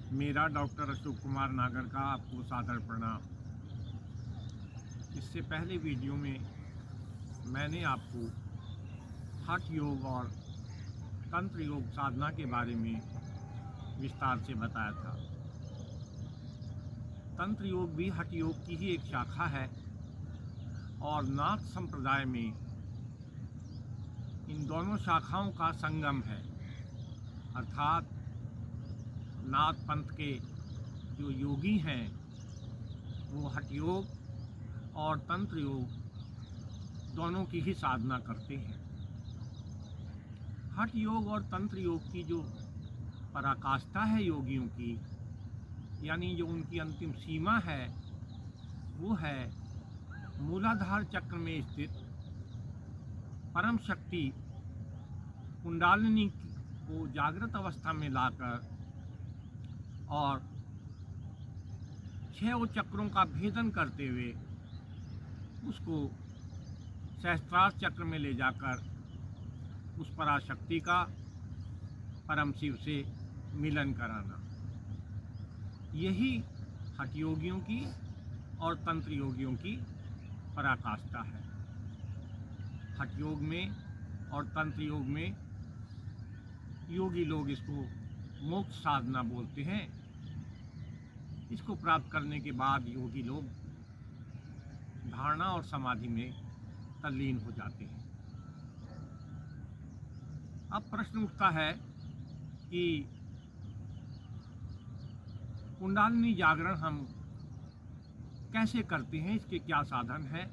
मेरा डॉक्टर अशोक कुमार नागर का आपको सादर प्रणाम। इससे पहले वीडियो में मैंने आपको हठ योग और तंत्र योग साधना के बारे में विस्तार से बताया था। तंत्र योग भी हठ योग की ही एक शाखा है और नाथ संप्रदाय में इन दोनों शाखाओं का संगम है, अर्थात नाथ पंथ के जो योगी हैं वो हठ योग और तंत्र योग दोनों की ही साधना करते हैं। हठ योग और तंत्र योग की जो पराकाष्ठा है योगियों की, यानी जो उनकी अंतिम सीमा है, वो है मूलाधार चक्र में स्थित परम शक्ति कुंडालिनी को जागृत अवस्था में लाकर और 6 चक्रों का भेदन करते हुए उसको सहस्त्रार चक्र में ले जाकर उस पराशक्ति का परम शिव से मिलन कराना, यही हठ योगियों की और तंत्र योगियों की पराकाष्ठा है। हठ योग में और तंत्र योग में योगी लोग इसको मोक्ष साधना बोलते हैं। इसको प्राप्त करने के बाद योगी लोग धारणा और समाधि में तल्लीन हो जाते हैं। अब प्रश्न उठता है कि कुंडलिनी जागरण हम कैसे करते हैं, इसके क्या साधन है।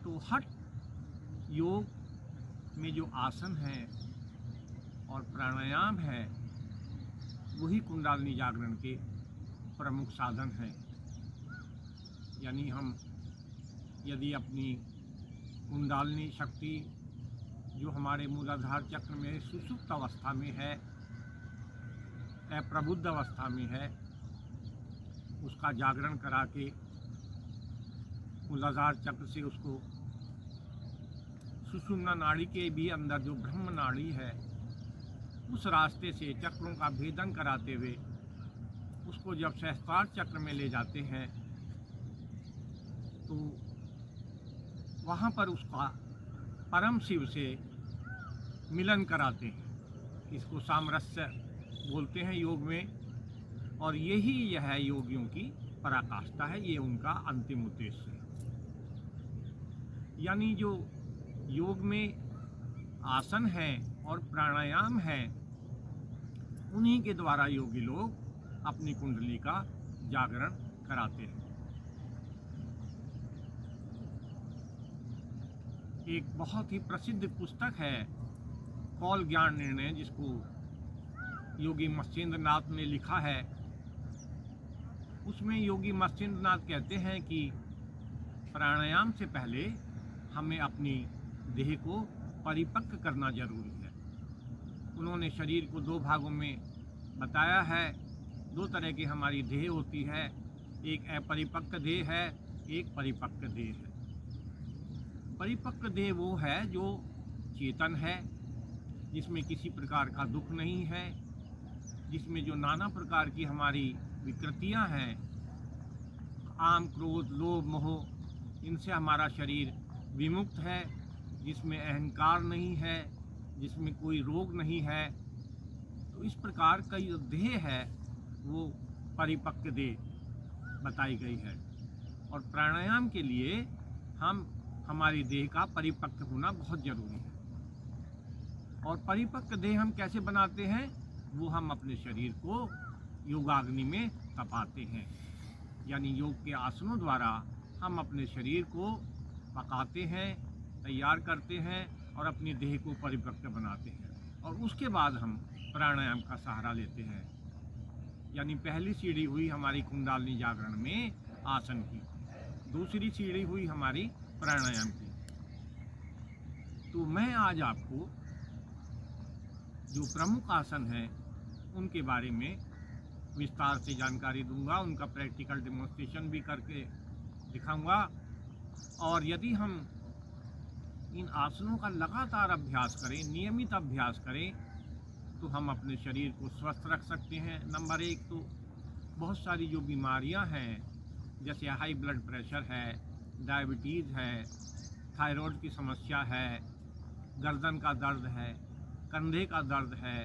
तो हठ योग में जो आसन है और प्राणायाम है, वही कुंडलिनी जागरण के प्रमुख साधन हैं। यानी हम यदि अपनी कुंडलिनी शक्ति जो हमारे मूलाधार चक्र में सुषुप्त अवस्था में है, प्रबुद्ध अवस्था में है, उसका जागरण करा के मूलाधार चक्र से उसको सुषुम्ना नाड़ी के भी अंदर जो ब्रह्म नाड़ी है, उस रास्ते से चक्रों का भेदन कराते हुए उसको जब सहस्त्रार चक्र में ले जाते हैं तो वहाँ पर उसका परम शिव से मिलन कराते हैं। इसको सामरस्य बोलते हैं योग में, और यह योगियों की पराकाष्ठा है, ये उनका अंतिम उद्देश्य है। यानी जो योग में आसन है और प्राणायाम है, उन्हीं के द्वारा योगी लोग अपनी कुंडली का जागरण कराते हैं। एक बहुत ही प्रसिद्ध पुस्तक है कौल ज्ञान निर्णय, जिसको योगी मत्स्येंद्र नाथ ने लिखा है। उसमें योगी मत्स्येंद्र नाथ कहते हैं कि प्राणायाम से पहले हमें अपनी देह को परिपक्व करना जरूरी है। उन्होंने शरीर को 2 भागों में बताया है। 2 तरह की हमारी देह होती है, एक अपरिपक्व देह है, एक परिपक्व देह है। परिपक्व देह वो है जो चेतन है, जिसमें किसी प्रकार का दुख नहीं है, जिसमें जो नाना प्रकार की हमारी विकृतियां हैं, काम क्रोध लोभ मोह, इनसे हमारा शरीर विमुक्त है, जिसमें अहंकार नहीं है, जिसमें कोई रोग नहीं है। तो इस प्रकार का जो देह है वो परिपक्व देह बताई गई है। और प्राणायाम के लिए हमारी देह का परिपक्व होना बहुत जरूरी है। और परिपक्व देह हम कैसे बनाते हैं, वो हम अपने शरीर को योगाग्नि में तपाते हैं। यानी योग के आसनों द्वारा हम अपने शरीर को पकाते हैं, तैयार करते हैं और अपनी देह को परिपक्व बनाते हैं। और उसके बाद हम प्राणायाम का सहारा लेते हैं। यानी पहली सीढ़ी हुई हमारी कुंडलिनी जागरण में आसन की, दूसरी सीढ़ी हुई हमारी प्राणायाम की। तो मैं आज आपको जो प्रमुख आसन हैं उनके बारे में विस्तार से जानकारी दूंगा, उनका प्रैक्टिकल डेमोन्स्ट्रेशन भी करके दिखाऊंगा। और यदि हम इन आसनों का लगातार अभ्यास करें, नियमित अभ्यास करें, तो हम अपने शरीर को स्वस्थ रख सकते हैं। नंबर एक तो बहुत सारी जो बीमारियां हैं, जैसे हाई ब्लड प्रेशर है, डायबिटीज़ है, थायराइड की समस्या है, गर्दन का दर्द है, कंधे का दर्द है,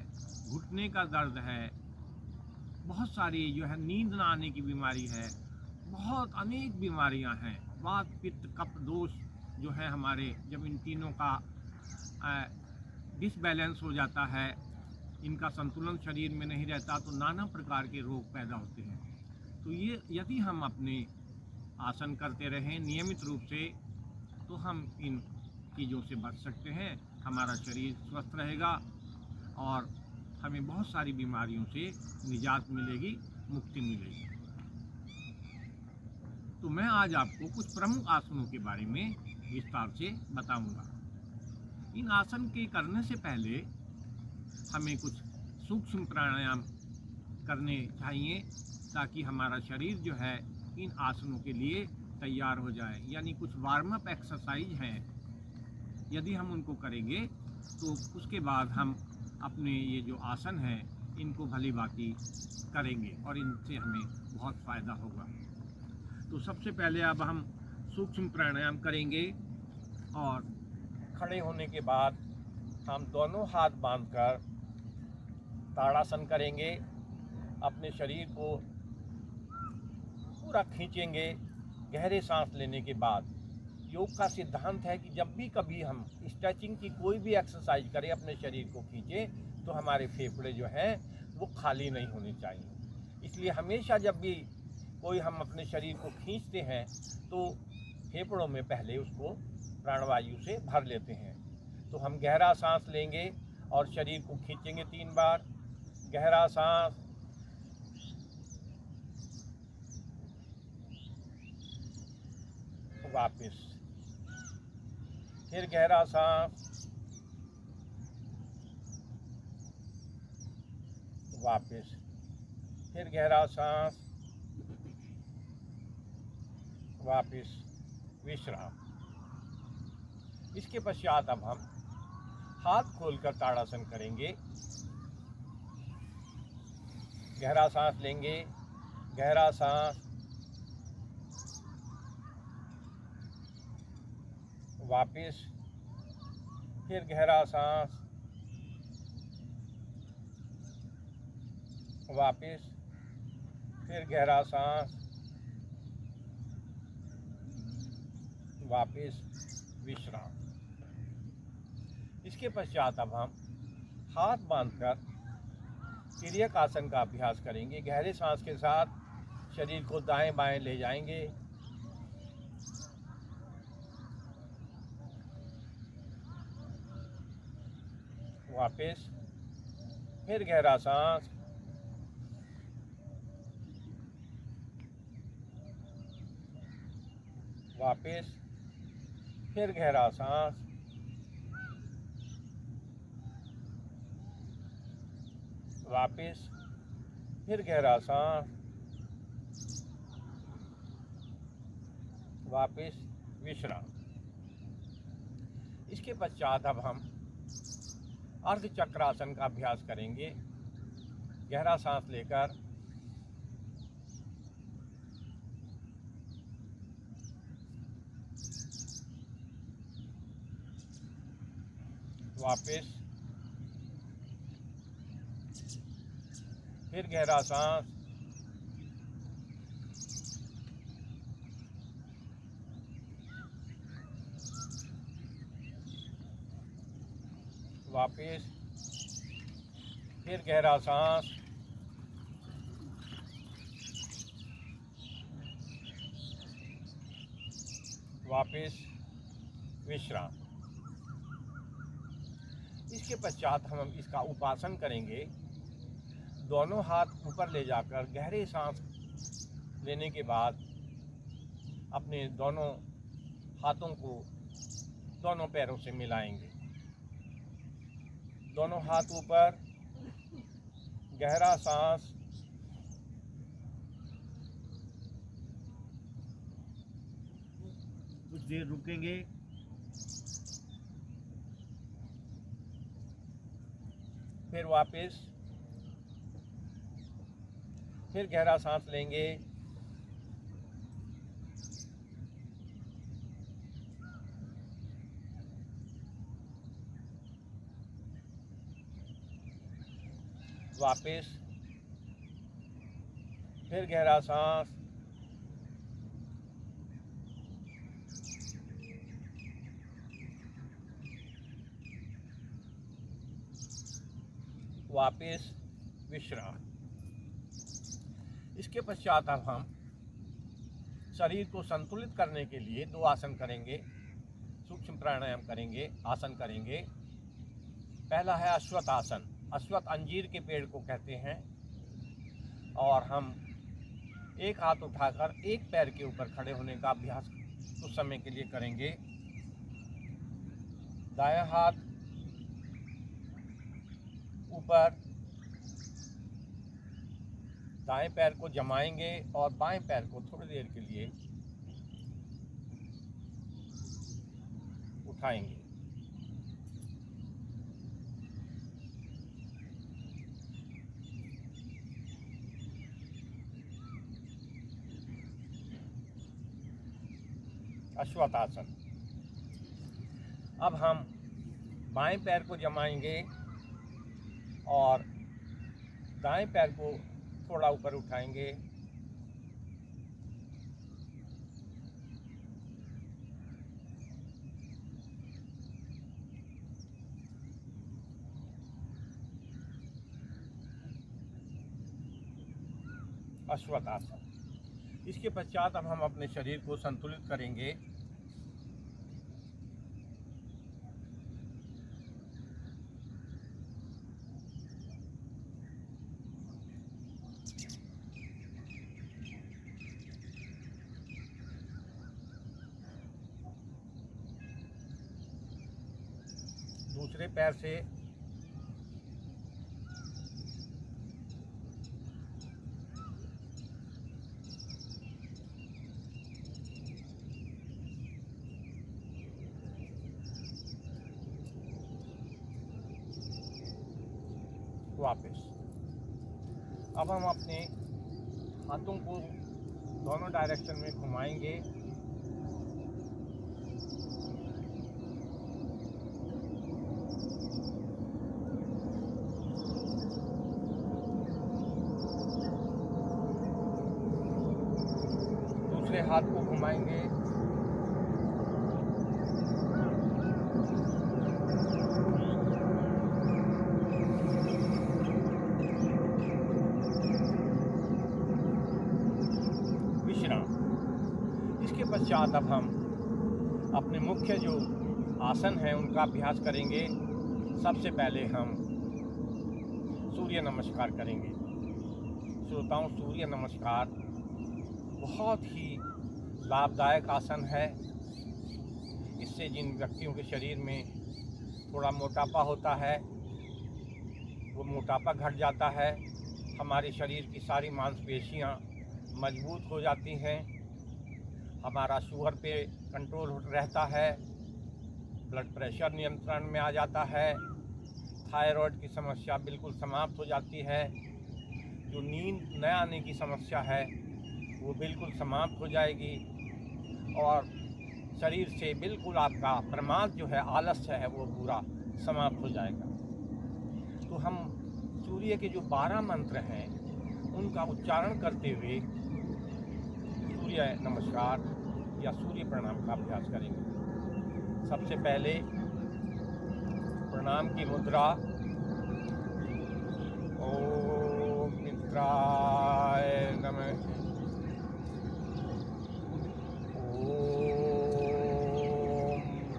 घुटने का दर्द है, बहुत सारी जो है नींद ना आने की बीमारी है, बहुत अनेक बीमारियां हैं। वात पित्त कफ दोष जो है हमारे, जब इन तीनों का डिसबैलेंस हो जाता है, इनका संतुलन शरीर में नहीं रहता, तो नाना प्रकार के रोग पैदा होते हैं। तो ये यदि हम अपने आसन करते रहें नियमित रूप से, तो हम इन चीज़ों से बच सकते हैं। हमारा शरीर स्वस्थ रहेगा और हमें बहुत सारी बीमारियों से निजात मिलेगी, मुक्ति मिलेगी। तो मैं आज आपको कुछ प्रमुख आसनों के बारे में विस्तार से बताऊंगा। इन आसन के करने से पहले हमें कुछ सूक्ष्म प्राणायाम करने चाहिए, ताकि हमारा शरीर जो है इन आसनों के लिए तैयार हो जाए। यानी कुछ वार्म अप एक्सरसाइज हैं, यदि हम उनको करेंगे तो उसके बाद हम अपने ये जो आसन हैं इनको भली भांति करेंगे और इनसे हमें बहुत फ़ायदा होगा। तो सबसे पहले अब हम सूक्ष्म प्राणायाम करेंगे, और खड़े होने के बाद हम दोनों हाथ बांधकर ताड़ासन करेंगे। अपने शरीर को पूरा खींचेंगे। गहरे सांस लेने के बाद, योग का सिद्धांत है कि जब भी कभी हम स्ट्रेचिंग की कोई भी एक्सरसाइज करें, अपने शरीर को खींचें, तो हमारे फेफड़े जो हैं वो खाली नहीं होने चाहिए। इसलिए हमेशा जब भी कोई हम अपने शरीर को खींचते हैं तो फेफड़ों में पहले उसको प्राणवायु से भर लेते हैं। तो हम गहरा सांस लेंगे और शरीर को खींचेंगे 3 बार। गहरा सांस, वापस, फिर गहरा सांस, वापस, फिर गहरा सांस, वापस, विश्राम। इसके पश्चात अब हम हाथ खोलकर ताड़ासन करेंगे। गहरा सांस लेंगे, गहरा सांस, वापस, फिर गहरा सांस, वापस, फिर गहरा सांस, वापस, विश्राम। इसके पश्चात अब हम हाथ बांधकर तिर्यक आसन का अभ्यास करेंगे। गहरे सांस के साथ शरीर को दाएं बाएं ले जाएंगे। वापस, फिर गहरा सांस, वापस, फिर गहरा सांस, वापस, फिर गहरा सांस, वापस, विश्राम। इसके पश्चात अब हम अर्ध चक्रासन का अभ्यास करेंगे। गहरा सांस लेकर वापस, फिर गहरा सांस, वापस, फिर गहरा सांस, वापस, विश्राम। इसके पश्चात हम इसका उपासन करेंगे। दोनों हाथ ऊपर ले जाकर गहरे सांस लेने के बाद अपने दोनों हाथों को दोनों पैरों से मिलाएंगे। दोनों हाथ ऊपर, गहरा सांस, कुछ देर रुकेंगे। फिर वापस, फिर गहरा सांस लेंगे। वापस, फिर गहरा सांस। वापस विश्राम। इसके पश्चात अब हम शरीर को संतुलित करने के लिए 2 आसन करेंगे, सूक्ष्म प्राणायाम करेंगे, आसन करेंगे। पहला है अश्वत्थ आसन। अश्वत्थ अंजीर के पेड़ को कहते हैं। और हम एक हाथ उठाकर एक पैर के ऊपर खड़े होने का अभ्यास कुछ समय के लिए करेंगे। दायां हाथ ऊपर, दाएं पैर को जमाएंगे और बाएं पैर को थोड़ी देर के लिए उठाएंगे। अश्वत्थ आसन। अब हम बाएं पैर को जमाएंगे और दाएं पैर को थोड़ा ऊपर उठाएंगे। अश्वत्थ आसन। इसके पश्चात अब हम अपने शरीर को संतुलित करेंगे। दूसरे पैर से वापस। अब हम अपने हाथों को दोनों डायरेक्शन में घुमाएंगे। दूसरे हाथ को घुमाएंगे। इसके पश्चात अब हम अपने मुख्य जो आसन हैं उनका अभ्यास करेंगे। सबसे पहले हम सूर्य नमस्कार करेंगे। श्रोताओं, सूर्य नमस्कार बहुत ही लाभदायक आसन है। इससे जिन व्यक्तियों के शरीर में थोड़ा मोटापा होता है वो मोटापा घट जाता है। हमारे शरीर की सारी मांसपेशियां मजबूत हो जाती हैं। हमारा शुगर पे कंट्रोल रहता है। ब्लड प्रेशर नियंत्रण में आ जाता है। थायराइड की समस्या बिल्कुल समाप्त हो जाती है। जो नींद न आने की समस्या है वो बिल्कुल समाप्त हो जाएगी और शरीर से बिल्कुल आपका प्रमाद जो है, आलस्य है, वो पूरा समाप्त हो जाएगा। तो हम सूर्य के जो 12 मंत्र हैं उनका उच्चारण करते हुए सूर्य नमस्कार या सूर्य प्रणाम का अभ्यास करेंगे। सबसे पहले प्रणाम की मुद्रा। ओम मित्राय नमः। ओम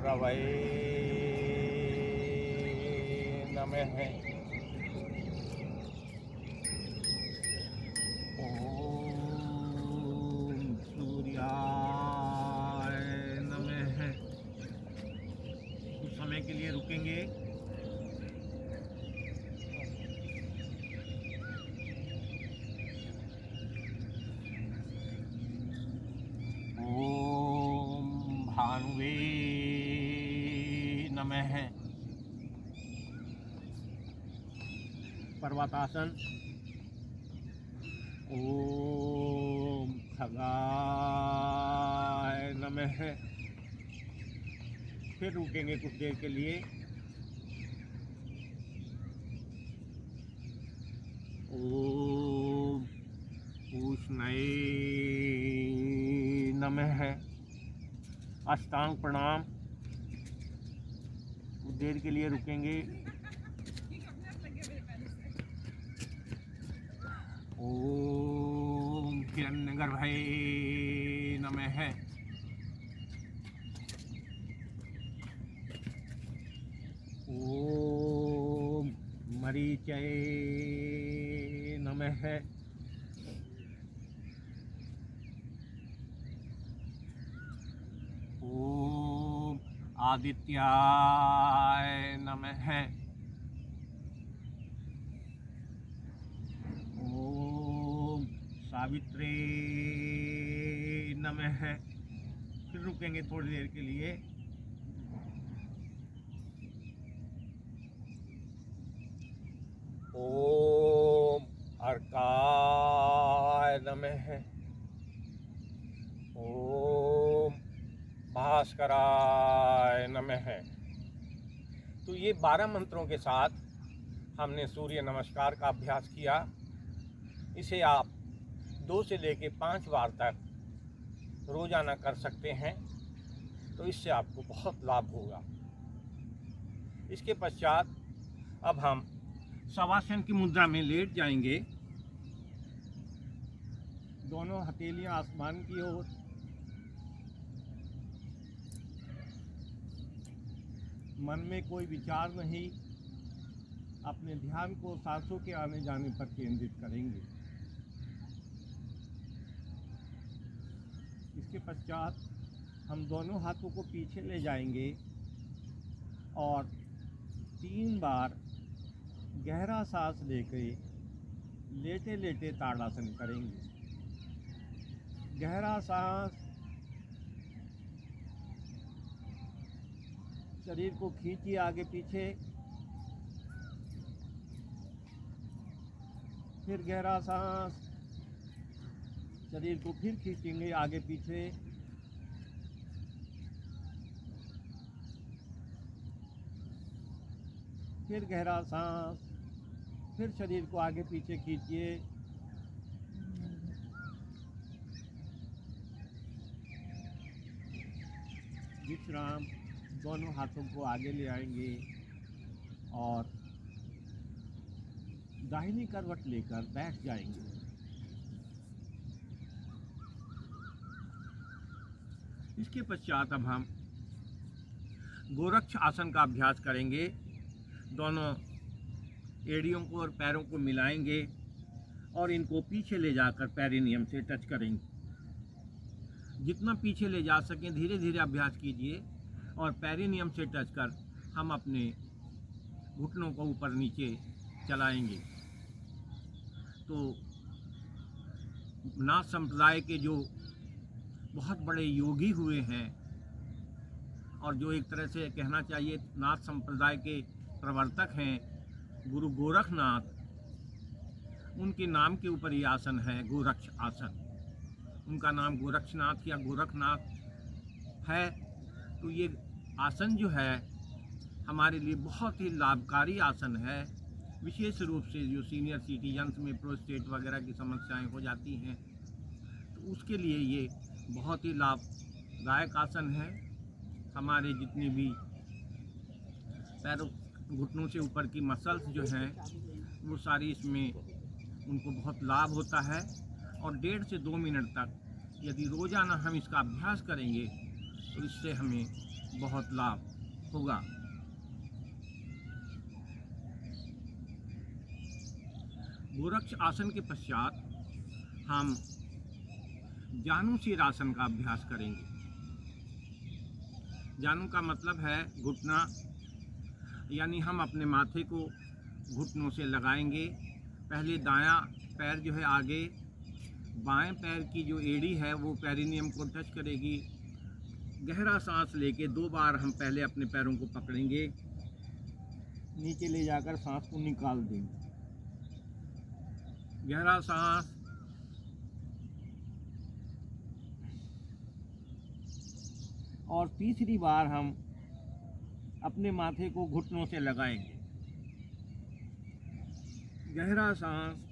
रवये नमः। के लिए रुकेंगे। ओम भानुवे नमः। पर्वतासन। ओम खगाय नमः। फिर रुकेंगे कुछ देर के लिए। ओम उष्णये नमः। अष्टांग प्रणाम। कुछ देर के लिए रुकेंगे। ओम हिरण्यगर्भये नमः। ओम मरीचये नमः। ओम आदित्याय नमः। ओम सावित्रे नमः। फिर रुकेंगे थोड़ी देर के लिए। ओम अर्काय नमः। ओम भास्कराय नमः। तो ये 12 मंत्रों के साथ हमने सूर्य नमस्कार का अभ्यास किया। इसे आप 2 से लेकर 5 बार तक रोजाना कर सकते हैं, तो इससे आपको बहुत लाभ होगा। इसके पश्चात अब हम शवासन की मुद्रा में लेट जाएंगे। दोनों हथेलियां आसमान की ओर। मन में कोई विचार नहीं, अपने ध्यान को सांसों के आने जाने पर केंद्रित करेंगे। इसके पश्चात हम दोनों हाथों को पीछे ले जाएंगे और 3 बार गहरा सांस लेकर लेटे लेटे ताड़ासन करेंगे। गहरा सांस शरीर को खींचिए आगे पीछे। फिर गहरा सांस शरीर को फिर खींचेंगे आगे पीछे। फिर गहरा सांस, फिर शरीर को आगे पीछे खींचिए। विश्राम। दोनों हाथों को आगे ले आएंगे और दाहिनी करवट लेकर बैठ जाएंगे। इसके पश्चात अब हम गोरक्ष आसन का अभ्यास करेंगे। दोनों एड़ियों को और पैरों को मिलाएंगे और इनको पीछे ले जाकर पेरिनियम से टच करेंगे। जितना पीछे ले जा सकें धीरे धीरे अभ्यास कीजिए और पेरिनियम से टच कर हम अपने घुटनों को ऊपर नीचे चलाएंगे। तो नाथ संप्रदाय के जो बहुत बड़े योगी हुए हैं और जो एक तरह से कहना चाहिए नाथ संप्रदाय के प्रवर्तक हैं, गुरु गोरखनाथ, उनके नाम के ऊपर ये आसन है गोरक्ष आसन। उनका नाम गोरक्षनाथ या गोरखनाथ है। तो ये आसन जो है हमारे लिए बहुत ही लाभकारी आसन है। विशेष रूप से जो सीनियर सिटीजन्स में प्रोस्टेट वगैरह की समस्याएं हो जाती हैं, तो उसके लिए ये बहुत ही लाभदायक आसन है। हमारे जितनी भी पैरों घुटनों से ऊपर की मसल्स जो हैं वो सारी इसमें उनको बहुत लाभ होता है। और 1.5 से 2 मिनट तक यदि रोज़ाना हम इसका अभ्यास करेंगे तो इससे हमें बहुत लाभ होगा। गोरक्ष आसन के पश्चात हम जानुशीर आसन का अभ्यास करेंगे। जानु का मतलब है घुटना, यानी हम अपने माथे को घुटनों से लगाएंगे। पहले दायां पैर जो है आगे, बाएं पैर की जो एड़ी है वो पेरिनियम को टच करेगी। गहरा सांस लेके 2 बार हम पहले अपने पैरों को पकड़ेंगे, नीचे ले जाकर सांस को निकाल देंगे। गहरा सांस। और तीसरी बार हम अपने माथे को घुटनों से लगाएंगे। गहरा सांस।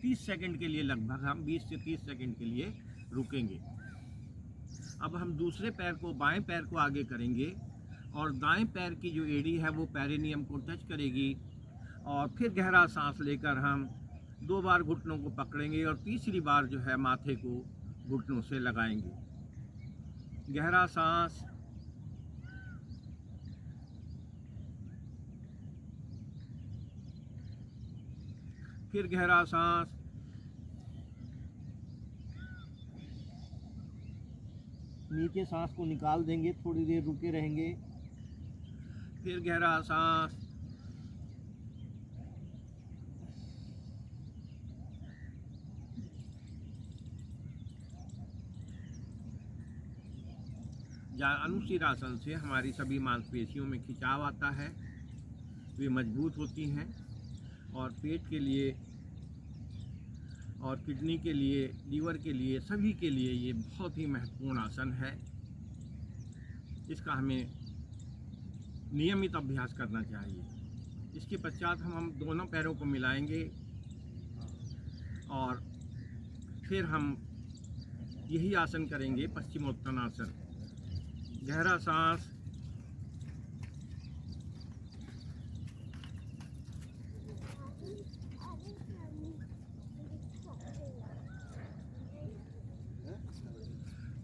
तीस सेकंड के लिए, लगभग हम 20 से 30 सेकंड के लिए रुकेंगे। अब हम दूसरे पैर को, बाएं पैर को आगे करेंगे और दाएं पैर की जो एड़ी है वो पेरिनियम को टच करेगी। और फिर गहरा सांस लेकर हम 2 बार घुटनों को पकड़ेंगे और तीसरी बार जो है माथे को घुटनों से लगाएंगे। गहरा सांस। फिर गहरा सांस। नीचे सांस को निकाल देंगे, थोड़ी देर रुके रहेंगे। फिर गहरा सांस। अनुशीर आसन से हमारी सभी मांसपेशियों में खिंचाव आता है, वे मजबूत होती हैं और पेट के लिए और किडनी के लिए, लीवर के लिए, सभी के लिए ये बहुत ही महत्वपूर्ण आसन है। इसका हमें नियमित अभ्यास करना चाहिए। इसके पश्चात हम दोनों पैरों को मिलाएंगे और फिर हम यही आसन करेंगे, पश्चिमोत्तानासन। गहरा सांस।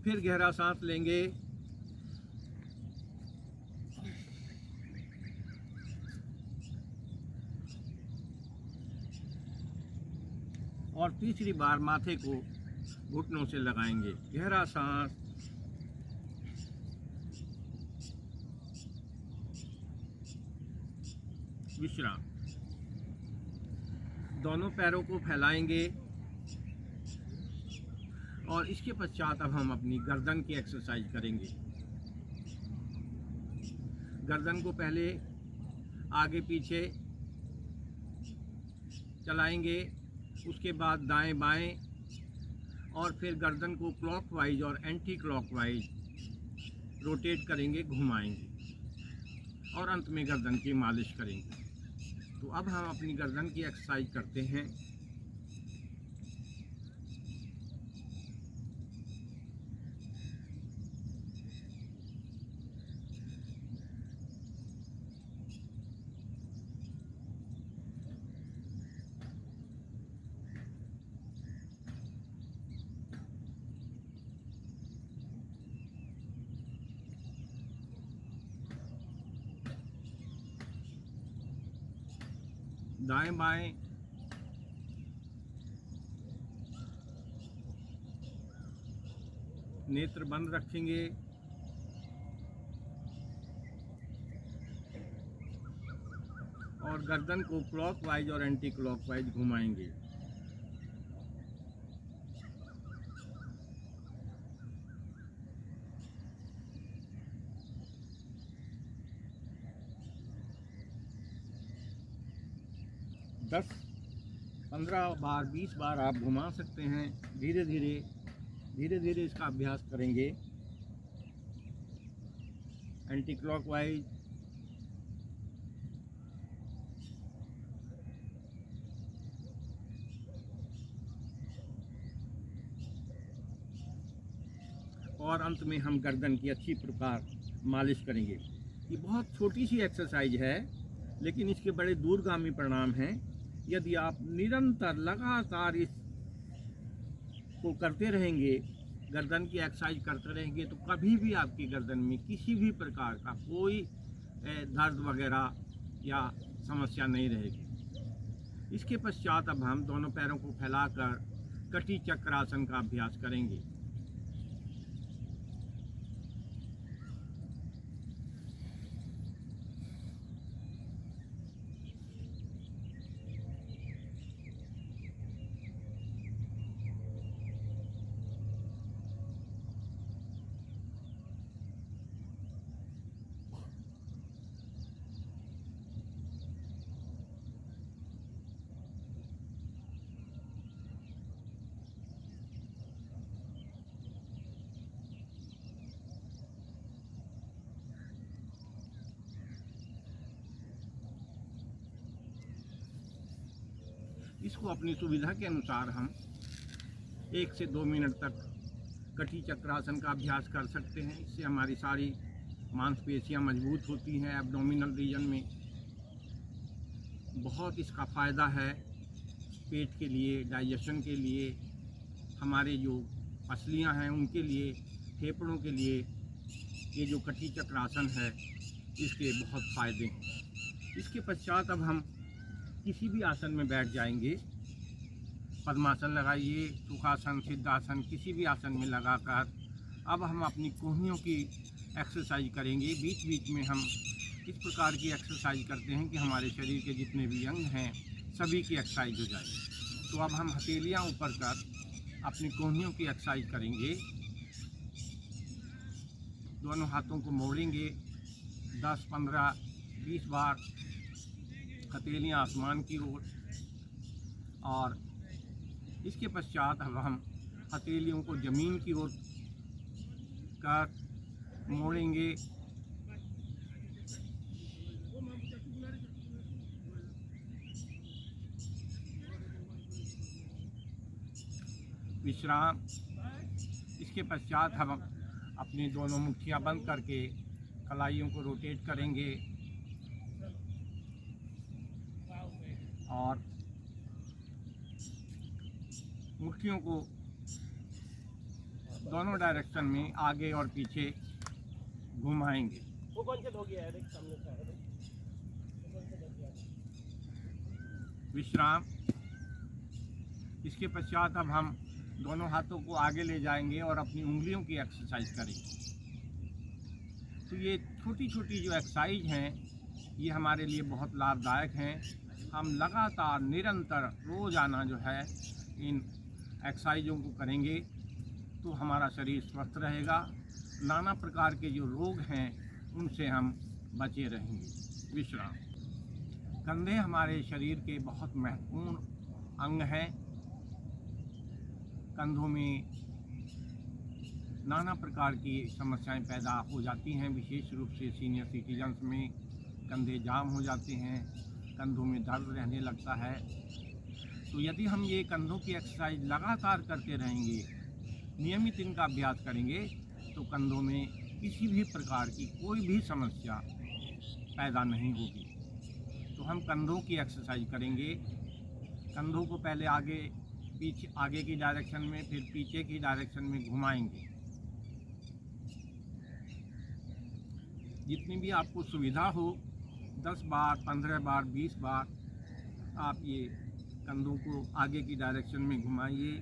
फिर गहरा सांस लेंगे और तीसरी बार माथे को घुटनों से लगाएंगे। गहरा सांस। विश्राम। दोनों पैरों को फैलाएंगे और इसके पश्चात अब हम अपनी गर्दन की एक्सरसाइज करेंगे। गर्दन को पहले आगे पीछे चलाएंगे, उसके बाद दाएं बाएं और फिर गर्दन को क्लॉकवाइज और एंटी क्लॉकवाइज रोटेट करेंगे, घुमाएंगे और अंत में गर्दन की मालिश करेंगे। तो अब हम अपनी गर्दन की एक्सरसाइज करते हैं। दाएं बाएं नेत्र बंद रखेंगे और गर्दन को क्लॉकवाइज और एंटी क्लॉकवाइज घुमाएंगे। दस 15 बार 20 बार आप घुमा सकते हैं। धीरे धीरे इसका अभ्यास करेंगे। एंटी क्लॉकवाइज, और अंत में हम गर्दन की अच्छी प्रकार मालिश करेंगे। ये बहुत छोटी सी एक्सरसाइज है लेकिन इसके बड़े दूरगामी परिणाम हैं। यदि आप निरंतर लगातार इस को करते रहेंगे, गर्दन की एक्सरसाइज करते रहेंगे, तो कभी भी आपकी गर्दन में किसी भी प्रकार का कोई दर्द वगैरह या समस्या नहीं रहेगी। इसके पश्चात अब हम दोनों पैरों को फैलाकर कटी चक्रासन का अभ्यास करेंगे। इसको अपनी सुविधा के अनुसार हम 1 से 2 मिनट तक कटी चक्रासन का अभ्यास कर सकते हैं। इससे हमारी सारी मांसपेशियां मजबूत होती हैं। एब्डोमिनल रीजन में बहुत इसका फ़ायदा है, पेट के लिए, डाइजेशन के लिए, हमारे जो पसलियां हैं उनके लिए, फेफड़ों के लिए ये जो कटी चक्रासन है इसके बहुत फ़ायदे हैं। इसके पश्चात अब हम किसी भी आसन में बैठ जाएंगे। पद्मासन लगाइए, सुखासन, सिद्धासन, किसी भी आसन में लगाकर अब हम अपनी कोहनियों की एक्सरसाइज करेंगे। बीच बीच में हम इस प्रकार की एक्सरसाइज करते हैं कि हमारे शरीर के जितने भी अंग हैं सभी की एक्सरसाइज हो जाए। तो अब हम हथेलियाँ ऊपर कर अपनी कोहनियों की एक्सरसाइज करेंगे। दोनों हाथों को मोड़ेंगे 10, 15, 20 बार, हथेलियाँ आसमान की ओर। और इसके पश्चात अब हम हथेलियों को ज़मीन की ओर कर मोड़ेंगे। विश्राम। इसके पश्चात हम अपनी दोनों मुट्ठियाँ बंद करके कलाइयों को रोटेट करेंगे और मुट्ठियों को दोनों डायरेक्शन में आगे और पीछे घुमाएंगे। वो कौन सा हो गया है? देख सामने का है। विश्राम। इसके पश्चात अब हम दोनों हाथों को आगे ले जाएंगे और अपनी उंगलियों की एक्सरसाइज करेंगे। तो ये छोटी छोटी जो एक्सरसाइज हैं ये हमारे लिए बहुत लाभदायक हैं। हम लगातार निरंतर रोज़ाना जो है इन एक्सरसाइजों को करेंगे तो हमारा शरीर स्वस्थ रहेगा। नाना प्रकार के जो रोग हैं उनसे हम बचे रहेंगे। विश्राम। कंधे हमारे शरीर के बहुत महत्वपूर्ण अंग हैं। कंधों में नाना प्रकार की समस्याएं पैदा हो जाती हैं। विशेष रूप से सीनियर सिटीजन्स में कंधे जाम हो जाते हैं, कंधों में दर्द रहने लगता है। तो यदि हम ये कंधों की एक्सरसाइज लगातार करते रहेंगे, नियमित इनका अभ्यास करेंगे तो कंधों में किसी भी प्रकार की कोई भी समस्या पैदा नहीं होगी। तो हम कंधों की एक्सरसाइज करेंगे। कंधों को पहले आगे पीछे, आगे की डायरेक्शन में, फिर पीछे की डायरेक्शन में घुमाएंगे। जितनी भी आपको सुविधा हो 10 बार, 15 बार, 20 बार आप ये कंधों को आगे की डायरेक्शन में घुमाइए।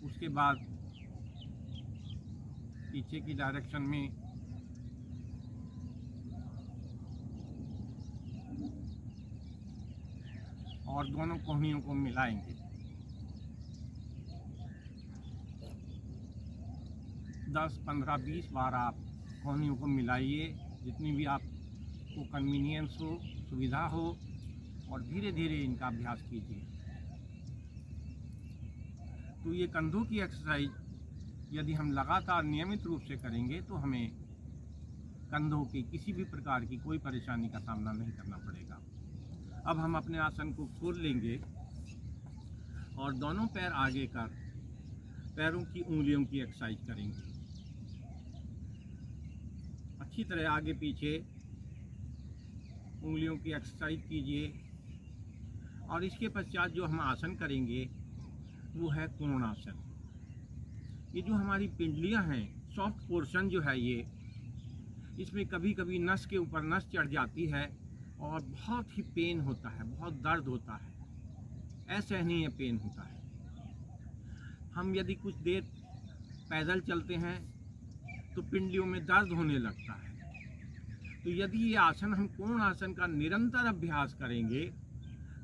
उसके बाद पीछे की डायरेक्शन में और दोनों कोहनियों को मिलाएंगे। 10, 15, 20 बार आप कोहनियों को मिलाइए, जितनी भी आपको कन्वीनियंस हो, सुविधा हो, और धीरे धीरे इनका अभ्यास कीजिए। तो ये कंधों की एक्सरसाइज यदि हम लगातार नियमित रूप से करेंगे तो हमें कंधों की किसी भी प्रकार की कोई परेशानी का सामना नहीं करना पड़ेगा। अब हम अपने आसन को खोल लेंगे और दोनों पैर आगे कर पैरों की उंगलियों की एक्सरसाइज करेंगे। अच्छी तरह आगे पीछे उंगलियों की एक्सरसाइज कीजिए। और इसके पश्चात जो हम आसन करेंगे वो है कोणासन। ये जो हमारी पिंडलियां हैं, सॉफ्ट पोर्शन जो है ये, इसमें कभी कभी नस के ऊपर नस चढ़ जाती है और बहुत ही पेन होता है, बहुत दर्द होता है, असहनीय पेन होता है। हम यदि कुछ देर पैदल चलते हैं तो पिंडलियों में दर्द होने लगता है। तो यदि ये आसन, हम कोणासन का निरंतर अभ्यास करेंगे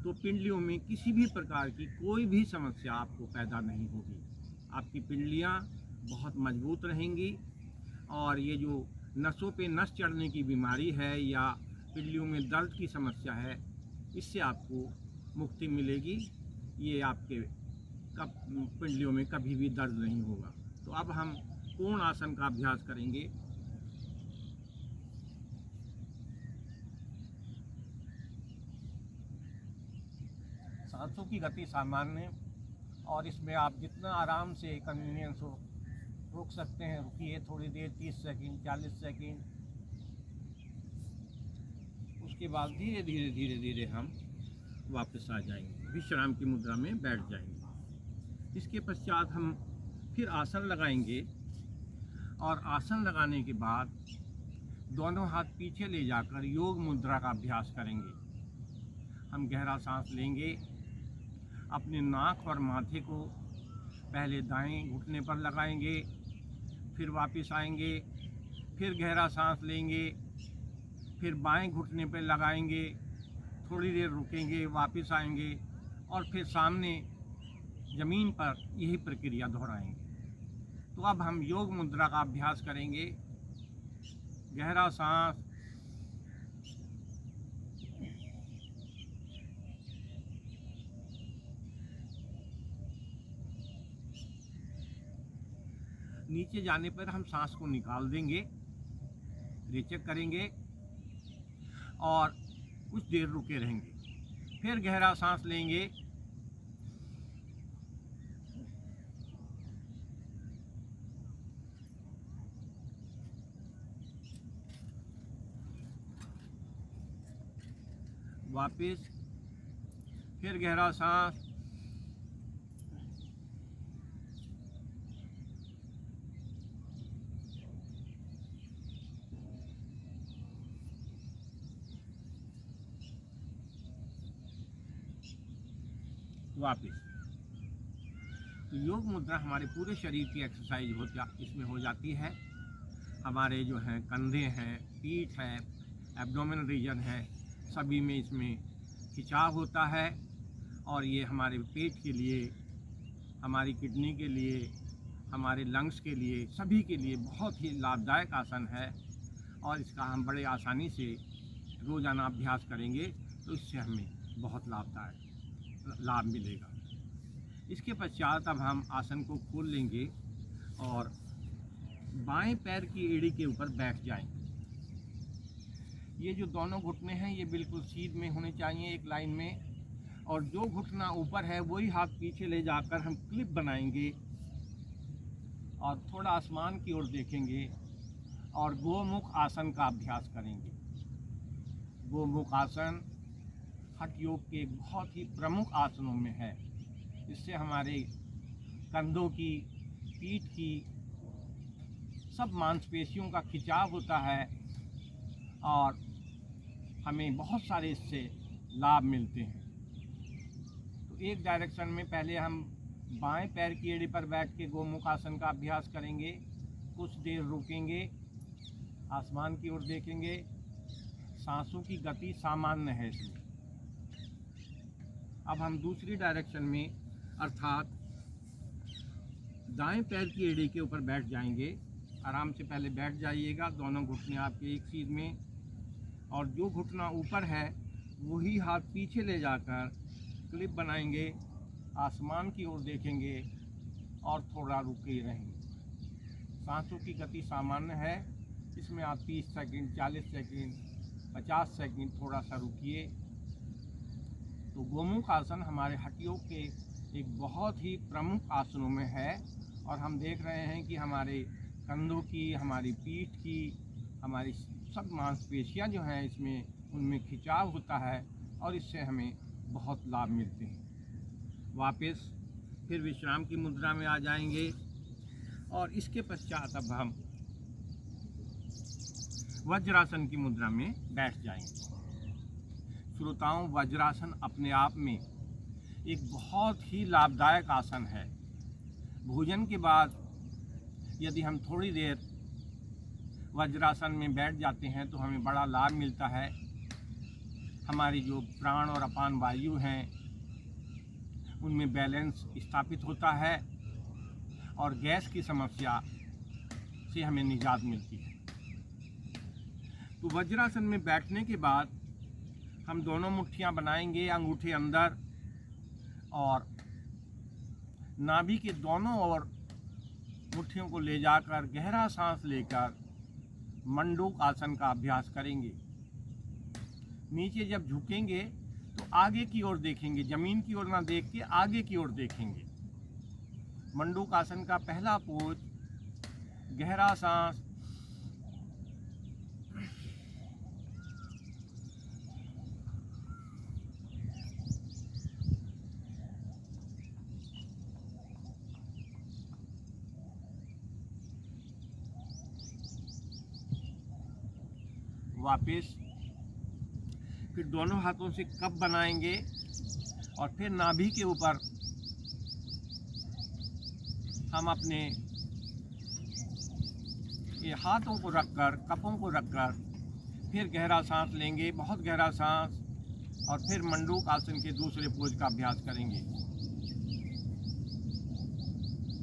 तो पिंडलियों में किसी भी प्रकार की कोई भी समस्या आपको पैदा नहीं होगी। आपकी पिंडलियाँ बहुत मजबूत रहेंगी और ये जो नसों पे नस चढ़ने की बीमारी है या पिंडलियों में दर्द की समस्या है, इससे आपको मुक्ति मिलेगी। ये आपके पिंडलियों में कभी भी दर्द नहीं होगा। तो अब हम कोणासन का अभ्यास करेंगे। सांसों की गति सामान्य, और इसमें आप जितना आराम से कन्वीनियंस हो रोक सकते हैं, रुकिए थोड़ी देर, 30 सेकंड, 40 सेकंड। उसके बाद धीरे धीरे धीरे धीरे हम वापस आ जाएंगे, विश्राम की मुद्रा में बैठ जाएंगे। इसके पश्चात हम फिर आसन लगाएंगे, और आसन लगाने के बाद दोनों हाथ पीछे ले जाकर योग मुद्रा का अभ्यास करेंगे। हम गहरा सांस लेंगे, अपने नाक और माथे को पहले दाएं घुटने पर लगाएंगे, फिर वापस आएंगे, फिर गहरा सांस लेंगे, फिर बाएं घुटने पर लगाएंगे, थोड़ी देर रुकेंगे, वापस आएंगे, और फिर सामने ज़मीन पर यही प्रक्रिया दोहराएंगे। तो अब हम योग मुद्रा का अभ्यास करेंगे। गहरा सांस, नीचे जाने पर हम सांस को निकाल देंगे, रेचक करेंगे और कुछ देर रुके रहेंगे। फिर गहरा सांस लेंगे, वापस, फिर गहरा सांस, वापस। तो योग मुद्रा हमारे पूरे शरीर की एक्सरसाइज इसमें हो जाती है। हमारे जो हैं कंधे हैं, पीठ है, एब्डोमेन रीजन है, सभी में इसमें खिंचाव होता है, और ये हमारे पेट के लिए, हमारी किडनी के लिए, हमारे लंग्स के लिए, सभी के लिए बहुत ही लाभदायक आसन है। और इसका हम बड़े आसानी से रोज़ाना अभ्यास करेंगे तो इससे हमें बहुत लाभ मिलेगा। इसके पश्चात अब हम आसन को खोल लेंगे और बाएं पैर की एड़ी के ऊपर बैठ जाएंगे। ये जो दोनों घुटने हैं ये बिल्कुल सीध में होने चाहिए, एक लाइन में, और जो घुटना ऊपर है वही हाथ पीछे ले जाकर हम क्लिप बनाएंगे और थोड़ा आसमान की ओर देखेंगे और गोमुख आसन का अभ्यास करेंगे। गोमुख आसन हठ योग के बहुत ही प्रमुख आसनों में है। इससे हमारे कंधों की, पीठ की, सब मांसपेशियों का खिंचाव होता है और हमें बहुत सारे इससे लाभ मिलते हैं। तो एक डायरेक्शन में पहले हम बाएं पैर की एड़ी पर बैठ के गोमुख आसन का अभ्यास करेंगे, कुछ देर रुकेंगे, आसमान की ओर देखेंगे, सांसों की गति सामान्य है इसमें। अब हम दूसरी डायरेक्शन में अर्थात दाएं पैर की एड़ी के ऊपर बैठ जाएंगे। आराम से पहले बैठ जाइएगा, दोनों घुटने आपके एक सीध में, और जो घुटना ऊपर है वही हाथ पीछे ले जाकर क्लिप बनाएंगे, आसमान की ओर देखेंगे और थोड़ा रुके रहेंगे। सांसों की गति सामान्य है, इसमें आप 30 सेकंड, 40 सेकंड, 50 सेकंड थोड़ा सा रुकिए। तो गोमुख आसन हमारे हठ योग के एक बहुत ही प्रमुख आसनों में है, और हम देख रहे हैं कि हमारे कंधों की, हमारी पीठ की, हमारी सब मांसपेशियां जो हैं इसमें, उनमें खिंचाव होता है और इससे हमें बहुत लाभ मिलते हैं। वापस फिर विश्राम की मुद्रा में आ जाएंगे और इसके पश्चात अब हम वज्रासन की मुद्रा में बैठ जाएंगे। श्रोताओं, वज्रासन अपने आप में एक बहुत ही लाभदायक आसन है। भोजन के बाद यदि हम थोड़ी देर वज्रासन में बैठ जाते हैं तो हमें बड़ा लाभ मिलता है। हमारी जो प्राण और अपान वायु हैं उनमें बैलेंस स्थापित होता है और गैस की समस्या से हमें निजात मिलती है। तो वज्रासन में बैठने के बाद हम दोनों मुट्ठियां बनाएंगे, अंगूठे अंदर, और नाभि के दोनों ओर मुट्ठियों को ले जाकर गहरा सांस लेकर मंडूक आसन का अभ्यास करेंगे। नीचे जब झुकेंगे तो आगे की ओर देखेंगे, जमीन की ओर ना देख के आगे की ओर देखेंगे। मंडूक आसन का पहला पोज, गहरा सांस, वापस। फिर दोनों हाथों से कप बनाएंगे और फिर नाभि के ऊपर हम अपने ये हाथों को रखकर, कपों को रखकर फिर गहरा सांस लेंगे, बहुत गहरा सांस, और फिर मंडूक आसन के दूसरे पोज का अभ्यास करेंगे।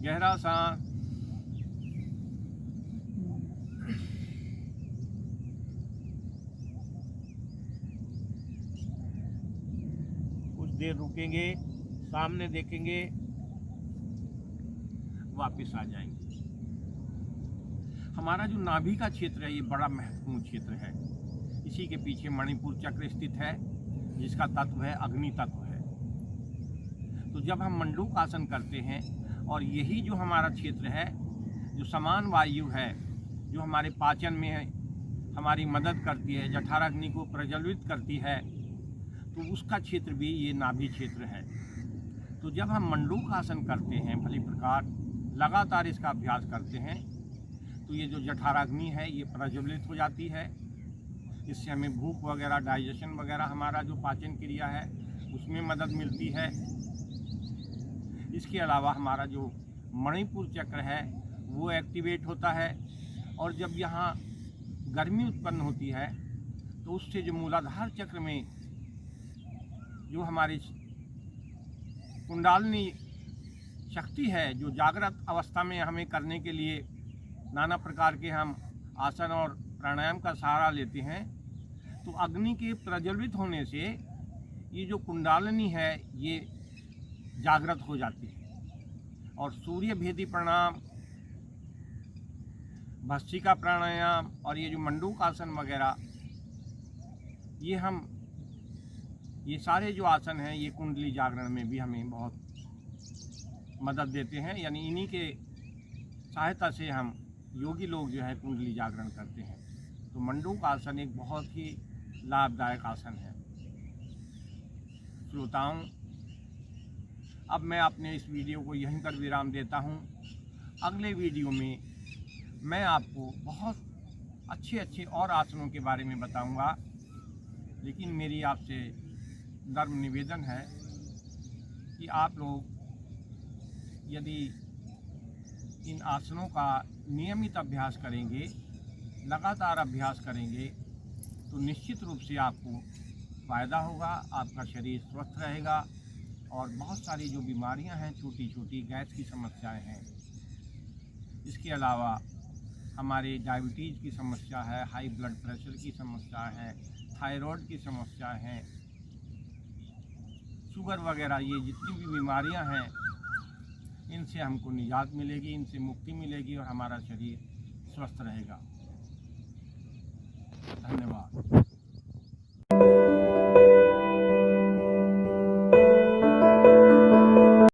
गहरा सांस, कुछ देर रुकेंगे, सामने देखेंगे, वापस आ जाएंगे। हमारा जो नाभि का क्षेत्र है ये बड़ा महत्वपूर्ण क्षेत्र है। इसी के पीछे मणिपुर चक्र स्थित है, जिसका तत्व है अग्नि तत्व है। तो जब हम मंडूक आसन करते हैं और यही जो हमारा क्षेत्र है, जो समान वायु है, जो हमारे पाचन में हमारी मदद करती है, जठराग्नि को प्रज्वलित करती है, तो उसका क्षेत्र भी ये नाभि क्षेत्र है। तो जब हम मंडूक आसन करते हैं, भली प्रकार लगातार इसका अभ्यास करते हैं, तो ये जो जठराग्नि है ये प्रज्वलित हो जाती है। इससे हमें भूख वगैरह, डाइजेशन वगैरह, हमारा जो पाचन क्रिया है उसमें मदद मिलती है। इसके अलावा हमारा जो मणिपुर चक्र है वो एक्टिवेट होता है, और जब यहाँ गर्मी उत्पन्न होती है तो उससे जो मूलाधार चक्र में जो हमारी कुंडलिनी शक्ति है, जो जागृत अवस्था में हमें करने के लिए नाना प्रकार के हम आसन और प्राणायाम का सहारा लेते हैं, तो अग्नि के प्रज्वलित होने से ये जो कुंडलिनी है ये जागृत हो जाती है। और सूर्य भेदी प्राणायाम, भस्त्रिका प्राणायाम और ये जो मंडूक आसन वगैरह, ये सारे जो आसन हैं ये कुंडली जागरण में भी हमें बहुत मदद देते हैं। यानी इन्हीं के सहायता से हम योगी लोग जो है कुंडली जागरण करते हैं। तो मंडूक आसन एक बहुत ही लाभदायक आसन है। श्रोताओं, अब मैं अपने इस वीडियो को यहीं पर विराम देता हूं। अगले वीडियो में मैं आपको बहुत अच्छे और आसनों के बारे में बताऊंगा। लेकिन मेरी आपसे नम्र निवेदन है कि आप लोग यदि इन आसनों का नियमित अभ्यास करेंगे, लगातार अभ्यास करेंगे, तो निश्चित रूप से आपको फ़ायदा होगा, आपका शरीर स्वस्थ रहेगा। और बहुत सारी जो बीमारियां हैं, छोटी छोटी गैस की समस्याएं हैं, इसके अलावा हमारे डायबिटीज़ की समस्या है, हाई ब्लड प्रेशर की समस्या है, थायराइड की समस्या है, शुगर वगैरह, ये जितनी भी बीमारियां हैं, इनसे हमको निजात मिलेगी, इनसे मुक्ति मिलेगी और हमारा शरीर स्वस्थ रहेगा। धन्यवाद।